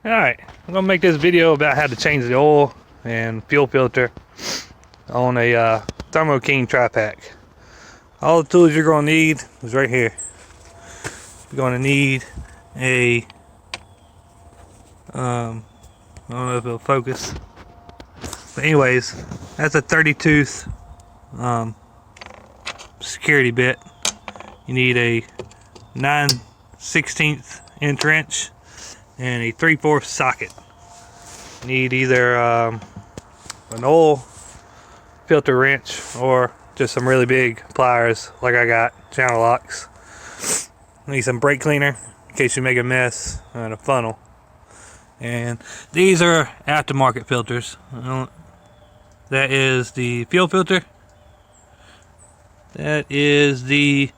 Alright, I'm going to make this video about how to change the oil and fuel filter on a ThermoKing tri-pack. All the tools you're going to need is right here. You're going to need a, I don't know if it'll focus, but anyways, that's a 30-tooth security bit. You need a 9/16 inch wrench and a 3/4 socket. You need either an oil filter wrench or just some really big pliers like I got, channel locks. You need some brake cleaner in case you make a mess, and a funnel. And these are aftermarket filters. That is the fuel filter. That is the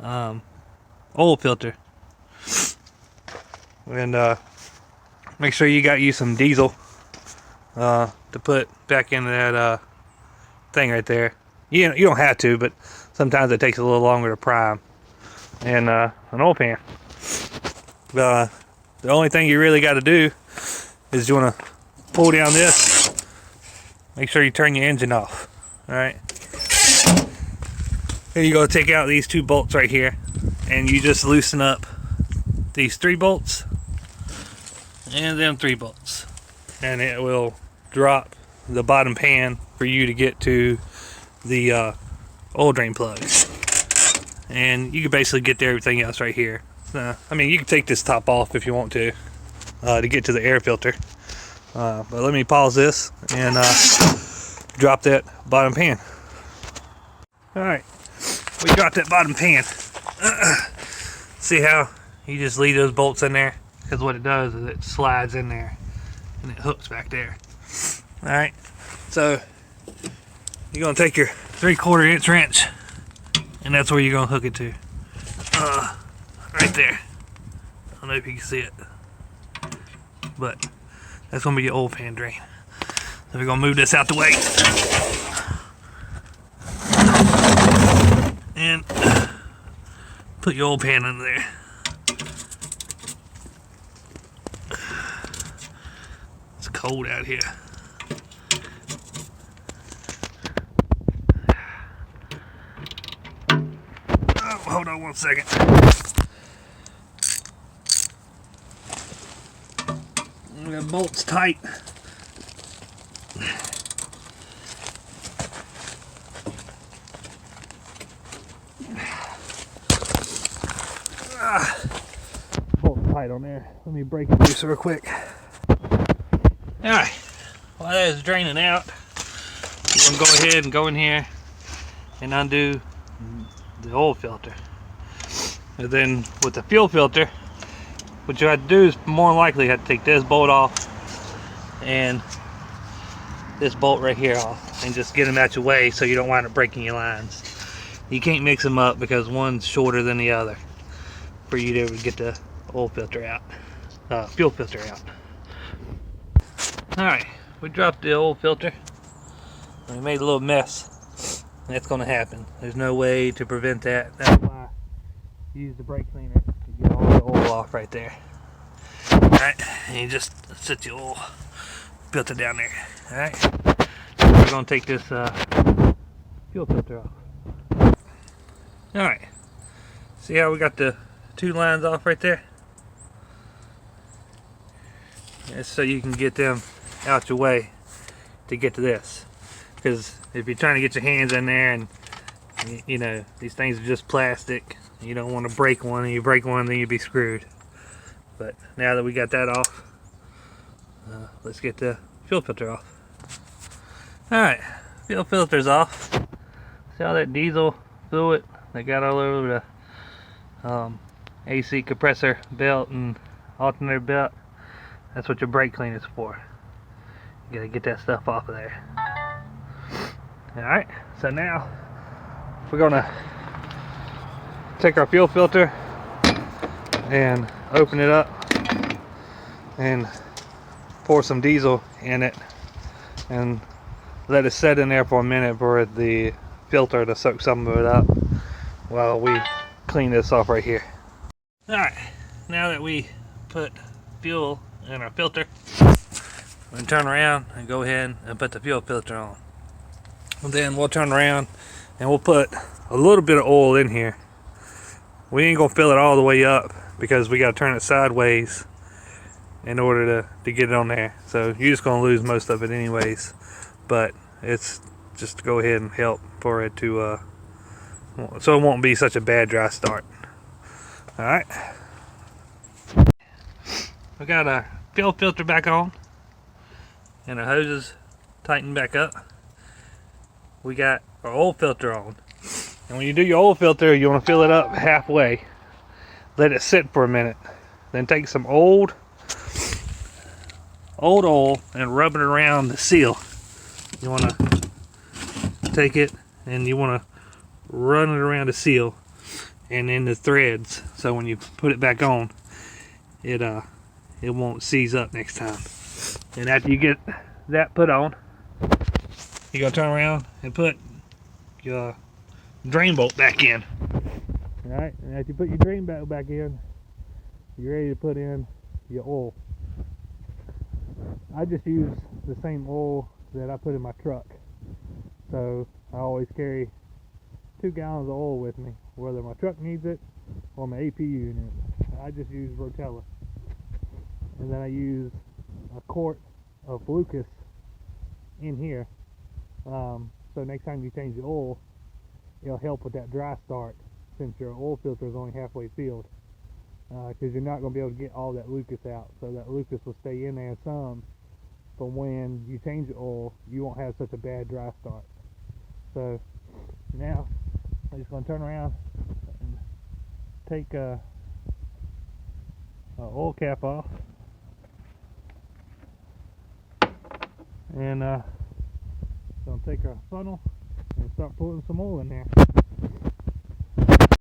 oil filter. And make sure you got some diesel to put back into that thing right there. You don't have to, but sometimes it takes a little longer to prime. And an oil pan. The only thing you really got to do is you want to pull down this. Make sure you turn your engine off. All right. Then you go take out these 2 bolts right here, and you just loosen up these 3 bolts and them 3 bolts, and it will drop the bottom pan for you to get to the oil drain plug. And you can basically get to everything else right here. I mean, you can take this top off if you want to get to the air filter. But let me pause this and drop that bottom pan. Alright, we dropped that bottom pan. See how you just leave those bolts in there? Because what it does is it slides in there and it hooks back there. Alright, so you're going to take your 3/4 inch wrench, and that's where you're going to hook it to. Right there. I don't know if you can see it, but that's going to be your oil pan drain. So we're going to move this out the way. And put your oil pan in there. It's cold out here. Oh, hold on 1 second. We got bolts tight. Bolts tight on there. Let me break it loose real quick. Alright, while that is draining out, we're going to go ahead and go in here and undo the oil filter. And then with the fuel filter, what you have to do is more than likely you have to take this bolt off and this bolt right here off, and just get them out your way so you don't wind up breaking your lines. You can't mix them up because one's shorter than the other for you to get the oil filter out, fuel filter out. Alright, we dropped the oil filter. We made a little mess. That's going to happen. There's no way to prevent that. That's why I use the brake cleaner to get all the oil off right there. Alright, and you just set your oil filter down there. Alright, we're going to take this fuel filter off. Alright, see how we got the 2 lines off right there? That's so you can get them out your way to get to this. Because if you're trying to get your hands in there, and you know, these things are just plastic, you don't want to break one, and you break one, then you'd be screwed. But now that we got that off, let's get the fuel filter off. Alright, fuel filter's off. See all that diesel fluid that got all over the AC compressor belt and alternator belt? That's what your brake cleaner's for. You gotta get that stuff off of there. Alright, so now we're gonna take our fuel filter and open it up and pour some diesel in it and let it set in there for a minute for the filter to soak some of it up while we clean this off right here. Alright, now that we put fuel in our filter. We're going to turn around and go ahead and put the fuel filter on. And then we'll turn around and we'll put a little bit of oil in here. We ain't going to fill it all the way up because we got to turn it sideways in order to get it on there. So you're just going to lose most of it anyways. But it's just to go ahead and help for it to, so it won't be such a bad dry start. Alright. We got our fuel filter back on and our hoses tightened back up. We got our oil filter on. And when you do your oil filter, you want to fill it up halfway. Let it sit for a minute. Then take some old oil and rub it around the seal. You want to take it and you want to run it around the seal and in the threads, so when you put it back on, it won't seize up next time. And after you get that put on, you're gonna turn around and put your drain bolt back in. Alright, and after you put your drain bolt back in, you're ready to put in your oil. I just use the same oil that I put in my truck, so I always carry 2 gallons of oil with me, whether my truck needs it or my APU unit. I just use Rotella, and then I use a quart of Lucas in here, so next time you change the oil, it'll help with that dry start, since your oil filter is only halfway filled, because you're not going to be able to get all that Lucas out, so that Lucas will stay in there some, but when you change the oil, you won't have such a bad dry start. So now I'm just going to turn around and take a oil cap off, and going to take our funnel and start pulling some oil in there.